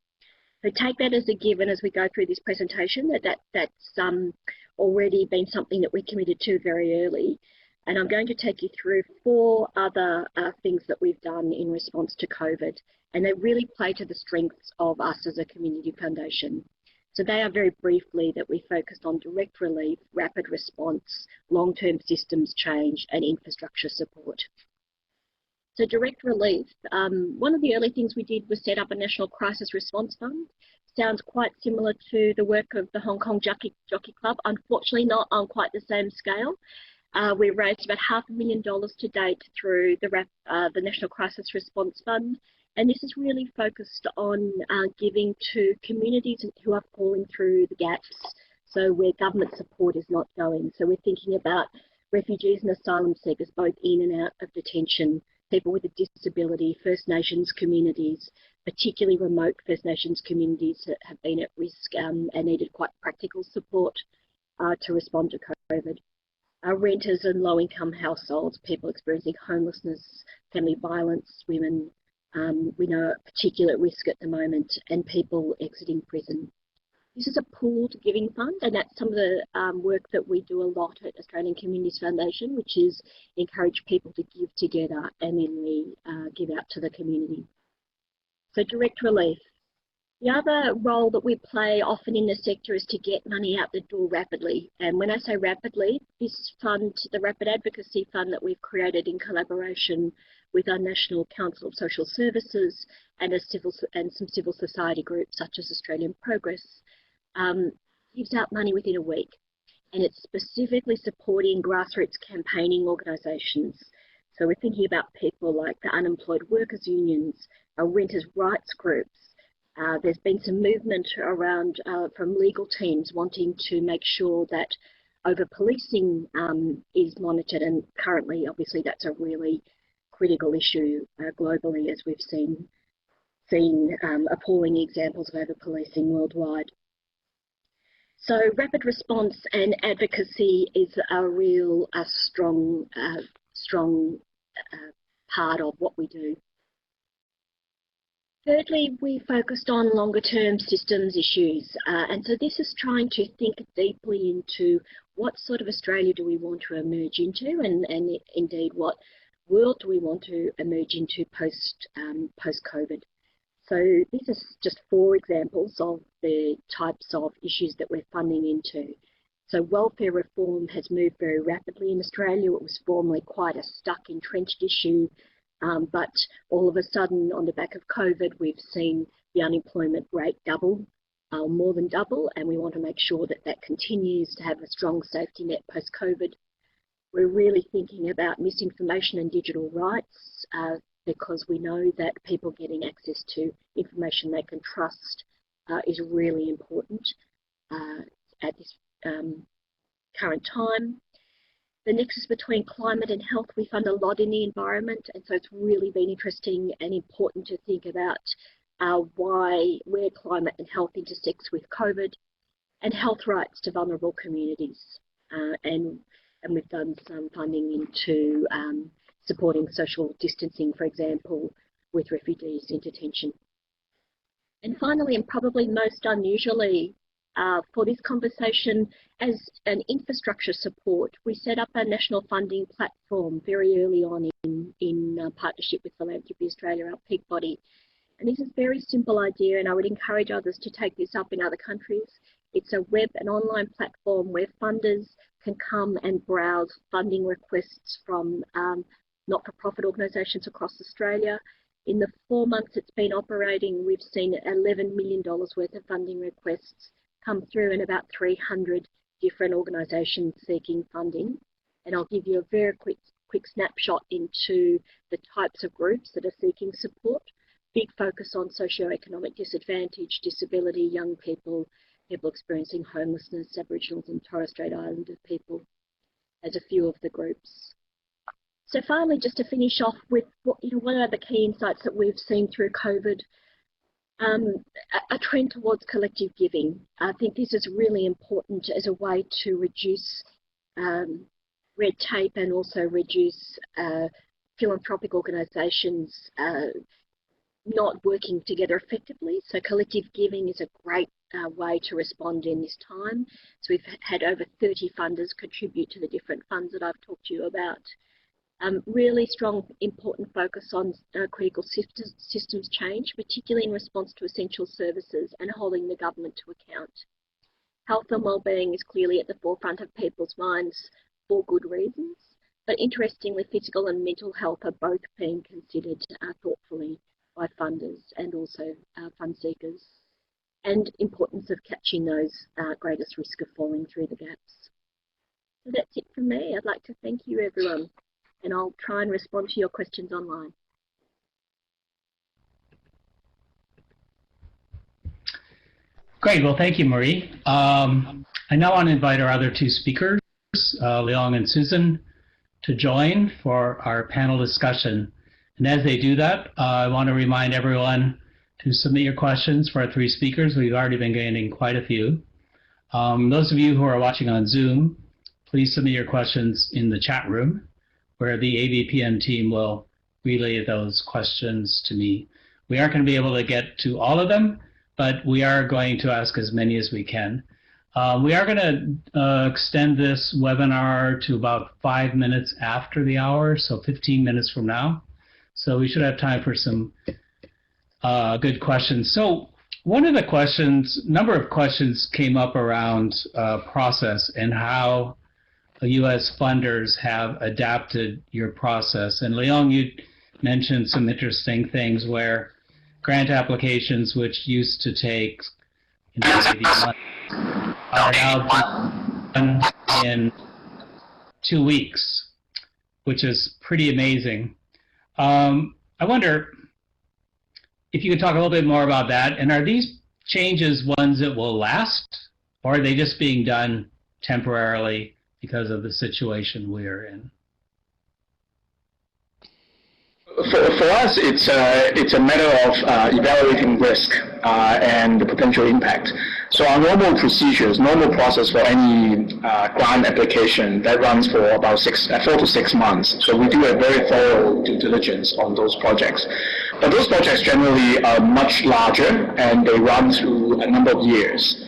So take that as a given as we go through this presentation, that's already been something that we committed to very early. And I'm going to take you through 4 other things that we've done in response to COVID, and they really play to the strengths of us as a community foundation. So they are very briefly that we focused on direct relief, rapid response, long-term systems change, and infrastructure support. So direct relief, one of the early things we did was set up a National Crisis Response Fund. Sounds quite similar to the work of the Hong Kong Jockey Club, unfortunately not on quite the same scale. We've raised about $500,000 to date through the National Crisis Response Fund, and this is really focused on giving to communities who are falling through the gaps, so where government support is not going. So we're thinking about refugees and asylum seekers both in and out of detention, people with a disability, First Nations communities, particularly remote First Nations communities that have been at risk and needed quite practical support to respond to COVID. Renters and low-income households, people experiencing homelessness, family violence, women, we know are particularly at risk at the moment, and people exiting prison. This is a pooled giving fund, and that's some of the work that we do a lot at Australian Communities Foundation, which is encourage people to give together and then we give out to the community. So direct relief. The other role that we play often in the sector is to get money out the door rapidly. And when I say rapidly, this fund, the Rapid Advocacy Fund that we've created in collaboration with our National Council of Social Services and some civil society groups such as Australian Progress, gives out money within a week. And it's specifically supporting grassroots campaigning organisations. So we're thinking about people like the unemployed workers unions, our renters' rights groups. There's been some movement around from legal teams wanting to make sure that over-policing is monitored, and currently, obviously, that's a really critical issue globally, as we've seen appalling examples of over-policing worldwide. So rapid response and advocacy is a real strong part of what we do. Thirdly, we focused on longer-term systems issues, and so this is trying to think deeply into what sort of Australia do we want to emerge into, and indeed what world do we want to emerge into post-COVID. So these are just 4 examples of the types of issues that we're funding into. So welfare reform has moved very rapidly in Australia. It was formerly quite a stuck, entrenched issue. But all of a sudden, on the back of COVID, we've seen the unemployment rate double, more than double, and we want to make sure that that continues to have a strong safety net post-COVID. We're really thinking about misinformation and digital rights because we know that people getting access to information they can trust is really important at this current time. The nexus between climate and health, we fund a lot in the environment, and so it's really been interesting and important to think about where climate and health intersects with COVID, and health rights to vulnerable communities. And we've done some funding into supporting social distancing, for example, with refugees in detention. And finally, and probably most unusually for this conversation, as an infrastructure support, we set up a national funding platform very early on in partnership with Philanthropy Australia, our peak body. And this is a very simple idea, and I would encourage others to take this up in other countries. It's a web and online platform where funders can come and browse funding requests from not-for-profit organisations across Australia. In the 4 months it's been operating, we've seen $11 million worth of funding requests come through and about 300 different organisations seeking funding. And I'll give you a very quick snapshot into the types of groups that are seeking support. Big focus on socioeconomic disadvantage, disability, young people, people experiencing homelessness, Aboriginals and Torres Strait Islander people as a few of the groups. So finally, just to finish off with what are the key insights that we've seen through COVID, a trend towards collective giving. I think this is really important as a way to reduce red tape and also reduce philanthropic organisations not working together effectively. So collective giving is a great way to respond in this time. So we've had over 30 funders contribute to the different funds that I've talked to you about. Really strong, important focus on critical systems change, particularly in response to essential services and holding the government to account. Health and wellbeing is clearly at the forefront of people's minds for good reasons, but interestingly, physical and mental health are both being considered thoughtfully by funders and also fund seekers, and importance of catching those greatest risk of falling through the gaps. So that's it from me. I'd like to thank you, everyone, and I'll try and respond to your questions online. Great. Well, thank you, Marie. I now want to invite our other two speakers, Leong and Susan, to join for our panel discussion. And as they do that, I want to remind everyone to submit your questions for our three speakers. We've already been getting quite a few. Those of you who are watching on Zoom, please submit your questions in the chat room, where the AVPN team will relay those questions to me. We aren't going to be able to get to all of them, but we are going to ask as many as we can. We are going to extend this webinar to about 5 minutes after the hour, so 15 minutes from now. So we should have time for some good questions. So one of the questions, number of questions came up around process and how U.S. funders have adapted your process. And Leong, you mentioned some interesting things where grant applications, which used to take maybe months, are now done in 2 weeks, which is pretty amazing. I wonder if you could talk a little bit more about that. And are these changes ones that will last, or are they just being done temporarily because of the situation we're in? For us, it's a matter of evaluating risk and the potential impact. So our normal procedures, normal process for any grant application, that runs for about 4 to 6 months. So we do a very thorough due diligence on those projects. But those projects generally are much larger and they run through a number of years.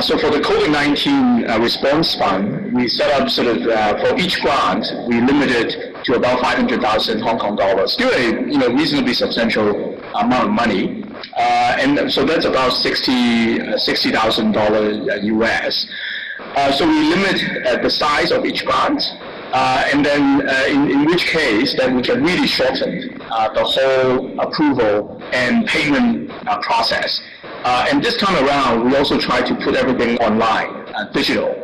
So for the COVID-19 response fund, we set up sort of, for each grant, we limited to about 500,000 Hong Kong dollars, still a reasonably substantial amount of money. And so that's about $60,000 US. So we limit the size of each grant, and then in which case then we can really shorten the whole approval and payment process. And this time around, we also try to put everything online, digital.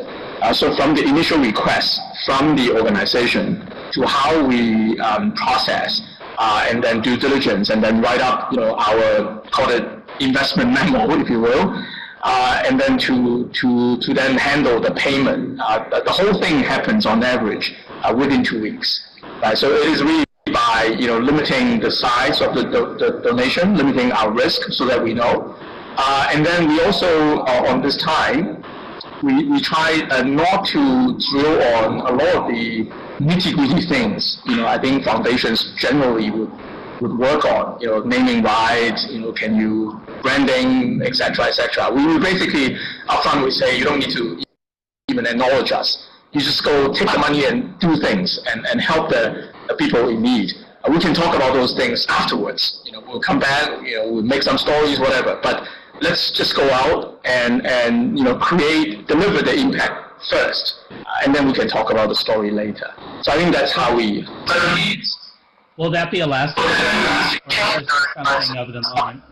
So from the initial request from the organization to how we process and then due diligence and then write up, our call it investment memo, if you will, and then to then handle the payment. The whole thing happens on average within 2 weeks. Right? So it is really by limiting the size of the donation, limiting our risk so that we know. And then we also, on this time, we try not to drill on a lot of the nitty-gritty things. I think foundations generally would work on, naming rights, can you branding, etc., etc. We basically upfront we say you don't need to even acknowledge us. You just go take the money and do things and help the people in need. We can talk about those things afterwards. We'll come back, we'll make some stories, whatever. But let's just go out and deliver the impact first, and then we can talk about the story later. So I think that's how we. Will that be a last question, or is there something of the moment?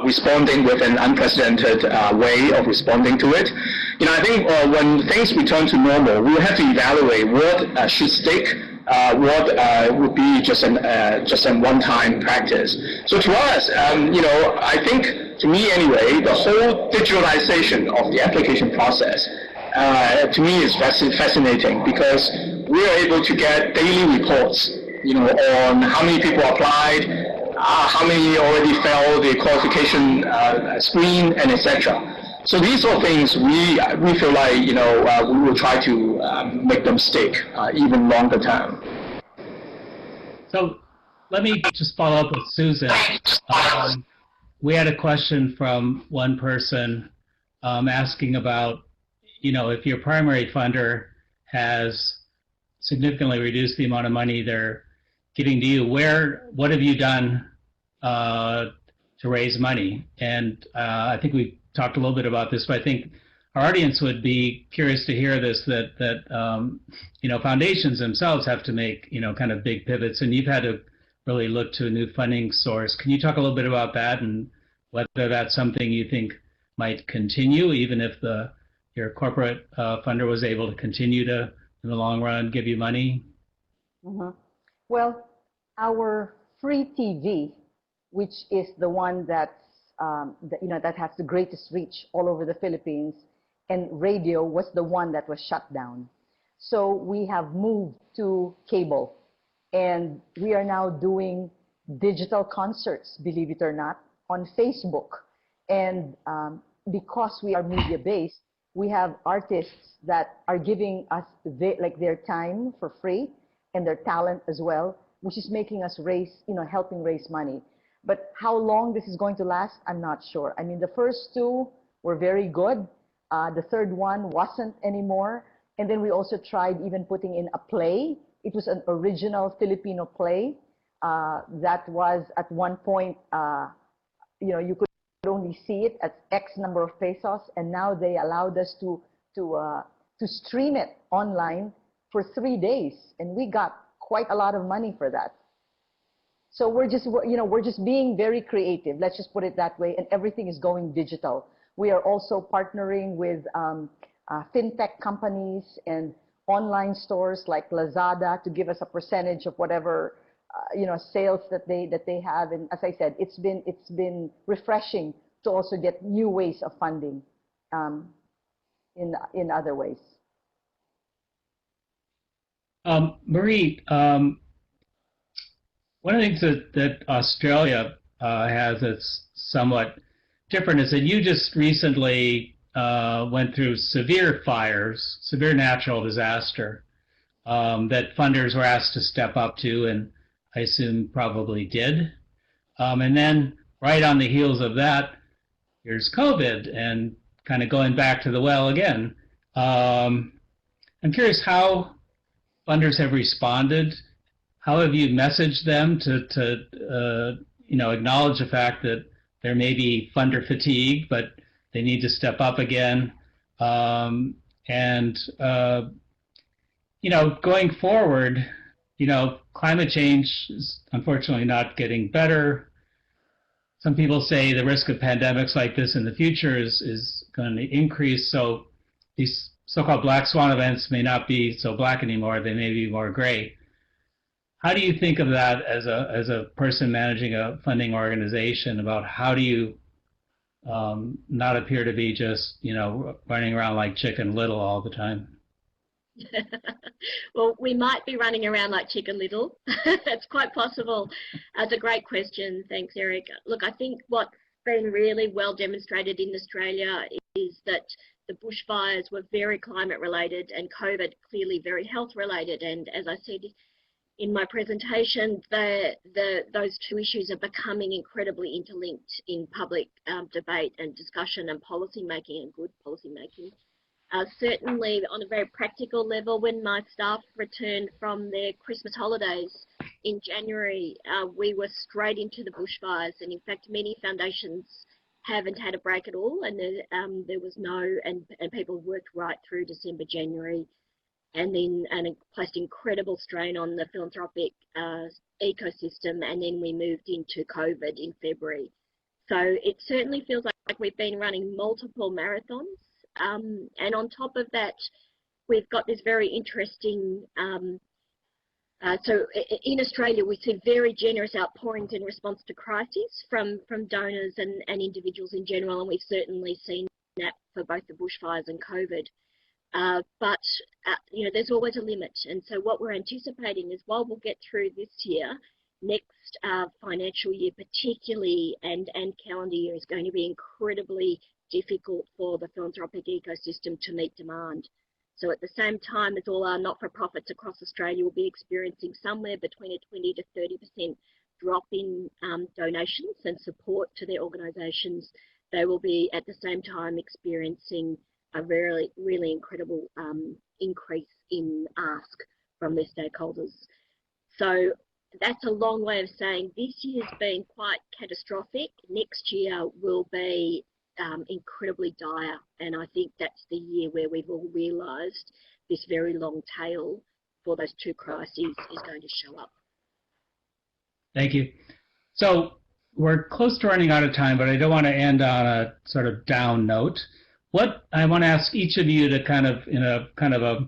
Responding with an unprecedented way of responding to it. I think when things return to normal, we will have to evaluate what should stick, what would be just a one-time practice. So to us, I think, to me anyway, the whole digitalization of the application process, to me is fascinating because we are able to get daily reports, on how many people applied, how many already failed the qualification screen, and etc. So these are things we feel like we will try to make them stick even longer term. So let me just follow up with Susan. We had a question from one person asking about, if your primary funder has significantly reduced the amount of money they're giving to you, what have you done to raise money? And I think we talked a little bit about this, but I think our audience would be curious to hear this, that foundations themselves have to make, kind of big pivots, and you've had to really look to a new funding source. Can you talk a little bit about that and whether that's something you think might continue, even if your corporate funder was able to continue to, in the long run, give you money? Mm-hmm. Well, our free TV, which is the one that has the greatest reach all over the Philippines, and radio was the one that was shut down. So we have moved to cable, and we are now doing digital concerts, believe it or not, on Facebook. And because we are media-based, we have artists that are giving us their time for free and their talent as well, which is making us helping raise money. But how long this is going to last, I'm not sure. I mean, the first two were very good. The third one wasn't anymore. And then we also tried even putting in a play. It was an original Filipino play that was at one point, you could only see it at X number of pesos, and now they allowed us to stream it online for 3 days, and we got quite a lot of money for that. So we're just being very creative. Let's just put it that way, and everything is going digital. We are also partnering with fintech companies and online stores like Lazada to give us a percentage of whatever sales that they have. And as I said, it's been refreshing to also get new ways of funding in other ways. Marie, one of the things that Australia has that's somewhat different is that you just recently went through severe fires, severe natural disaster that funders were asked to step up to, and I assume probably did. And then right on the heels of that, here's COVID and kind of going back to the well again. I'm curious how funders have responded. How have you messaged them to acknowledge the fact that there may be funder fatigue, but they need to step up again? Going forward, climate change is unfortunately not getting better. Some people say the risk of pandemics like this in the future is going to increase. So these so-called black swan events may not be so black anymore. They may be more gray. How do you think of that as a person managing a funding organization, about how do you not appear to be just, running around like Chicken Little all the time? Well, we might be running around like Chicken Little. That's quite possible. It's a great question. Thanks, Eric. Look, I think what's been really well demonstrated in Australia is that the bushfires were very climate related and COVID clearly very health related. And as I said in my presentation, those two issues are becoming incredibly interlinked in public debate and discussion and policy making and good policy making. Certainly on a very practical level, when my staff returned from their Christmas holidays in January, we were straight into the bushfires, and in fact many foundations haven't had a break at all, and there was and people worked right through December, January, and it placed incredible strain on the philanthropic ecosystem, and then we moved into COVID in February. So it certainly feels like we've been running multiple marathons. And on top of that, we've got this very interesting, so in Australia, we see very generous outpourings in response to crises from donors and individuals in general, and we've certainly seen that for both the bushfires and COVID. But there's always a limit, and so what we're anticipating is while we'll get through this year, next financial year particularly, and calendar year is going to be incredibly difficult for the philanthropic ecosystem to meet demand. So at the same time as all our not-for-profits across Australia will be experiencing somewhere between a 20 to 30% drop in donations and support to their organisations, they will be at the same time experiencing a really, really incredible increase in ask from their stakeholders. So that's a long way of saying this year's been quite catastrophic. Next year will be incredibly dire, and I think that's the year where we've all realised this very long tail for those two crises is going to show up. Thank you. So we're close to running out of time, but I don't want to end on a sort of down note. What I want to ask each of you to kind of, in a kind of a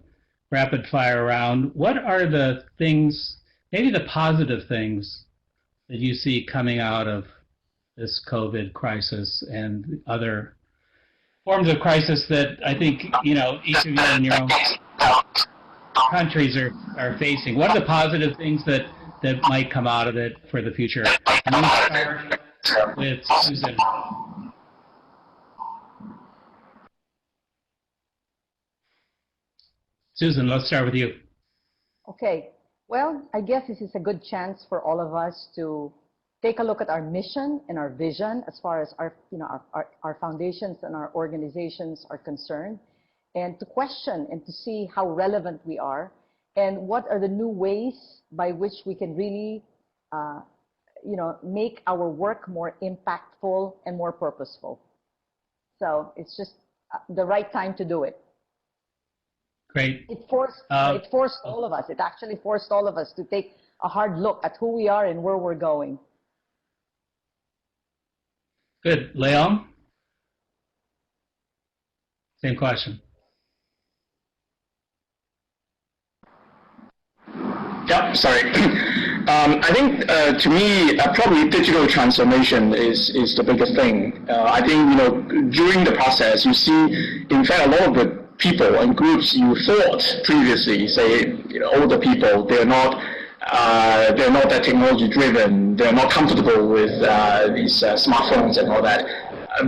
rapid fire round, what are the things, maybe the positive things that you see coming out of this COVID crisis and other forms of crisis that I think, each of you in your own countries are facing? What are the positive things that might come out of it for the future? I'm going to start with Susan. Susan, let's start with you. Okay. Well, I guess this is a good chance for all of us to take a look at our mission and our vision as far as our foundations and our organizations are concerned, and to question and to see how relevant we are and what are the new ways by which we can really make our work more impactful and more purposeful. So it's just the right time to do it. Great. It forced all of us. It actually forced all of us to take a hard look at who we are and where we're going. Good. Leon? Same question. Yeah, sorry. I think to me, probably digital transformation is the biggest thing. I think, during the process, you see, in fact, a lot of the people and groups you thought previously, say, older people, they're not that technology driven, they're not comfortable with these smartphones and all that.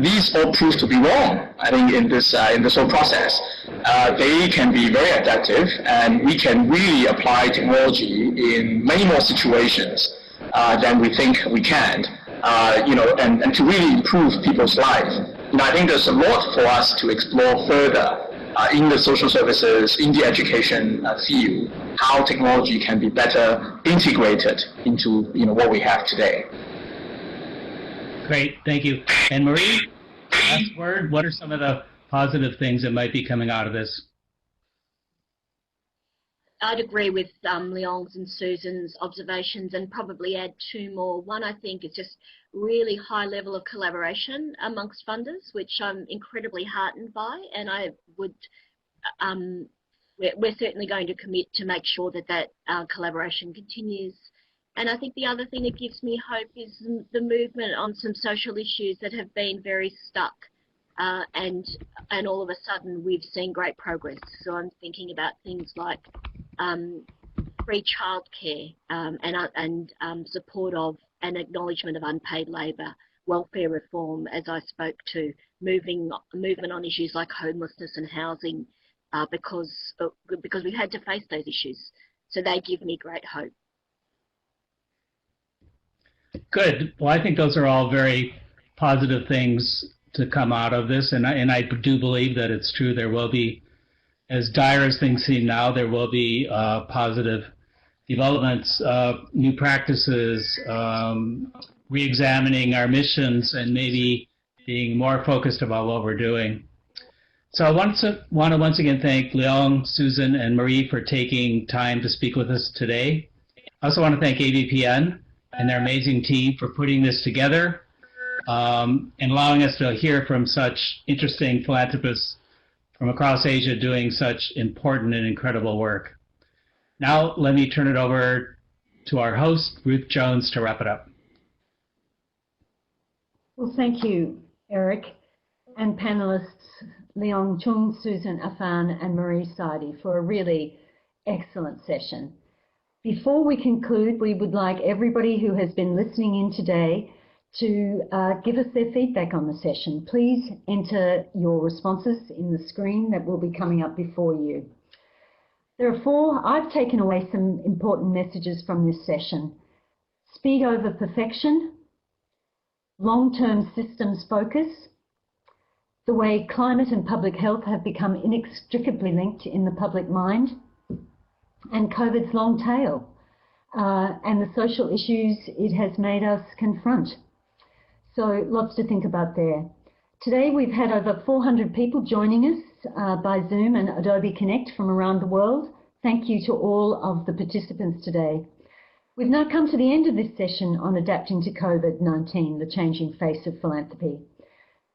These all prove to be wrong, I think, in this whole process. They can be very adaptive, and we can really apply technology in many more situations than we think we can, and to really improve people's lives. I think there's a lot for us to explore further in the social services, in the education field, how technology can be better integrated into what we have today. Great, thank you. And Marie, last word, what are some of the positive things that might be coming out of this? I'd agree with Leon's and Susan's observations and probably add two more. One, I think, is just really high level of collaboration amongst funders, which I'm incredibly heartened by, and I would, we're certainly going to commit to make sure that collaboration continues. And I think the other thing that gives me hope is the movement on some social issues that have been very stuck. And all of a sudden we've seen great progress. So I'm thinking about things like free childcare and support of and acknowledgement of unpaid labour, welfare reform, as I spoke to, movement on issues like homelessness and housing, because we've had to face those issues. So they give me great hope. Good. Well, I think those are all very positive things to come out of this, and I do believe that it's true. There will be, as dire as things seem now, there will be positive developments, new practices, re-examining our missions, and maybe being more focused about what we're doing. So I want to once again thank Leong, Susan, and Marie for taking time to speak with us today. I also want to thank AVPN and their amazing team for putting this together and allowing us to hear from such interesting philanthropists from across Asia doing such important and incredible work. Now let me turn it over to our host, Ruth Jones, to wrap it up. Well, thank you, Eric, and panelists Leong Chung, Susan Afan, and Marie Sadi for a really excellent session. Before we conclude, we would like everybody who has been listening in today to give us their feedback on the session. Please enter your responses in the screen that will be coming up before you. There are four. I've taken away some important messages from this session. Speed over perfection, long-term systems focus, the way climate and public health have become inextricably linked in the public mind, and COVID's long tail, and the social issues it has made us confront. So lots to think about there. Today we've had over 400 people joining us by Zoom and Adobe Connect from around the world. Thank you to all of the participants today. We've now come to the end of this session on adapting to COVID-19, the changing face of philanthropy.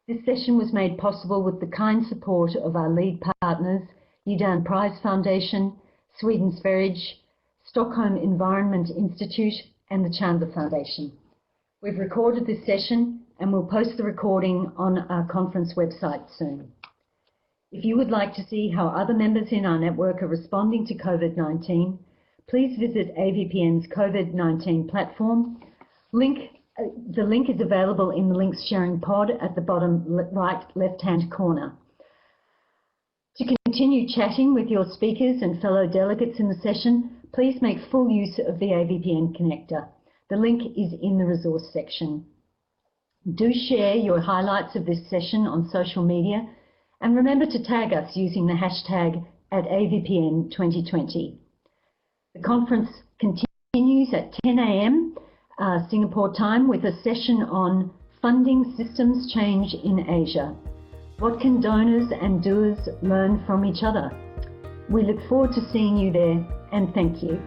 This session was made possible with the kind support of our lead partners, Udan Prize Foundation, Sweden Sverige, Stockholm Environment Institute, and the Chandler Foundation. We've recorded this session and we'll post the recording on our conference website soon. If you would like to see how other members in our network are responding to COVID-19, please visit AVPN's COVID-19 platform. The link is available in the links sharing pod at the bottom right left-hand corner. To continue chatting with your speakers and fellow delegates in the session, please make full use of the AVPN connector. The link is in the resource section. Do share your highlights of this session on social media and remember to tag us using the hashtag @AVPN2020. The conference continues at 10 a.m. Singapore time with a session on funding systems change in Asia. What can donors and doers learn from each other? We look forward to seeing you there, and thank you.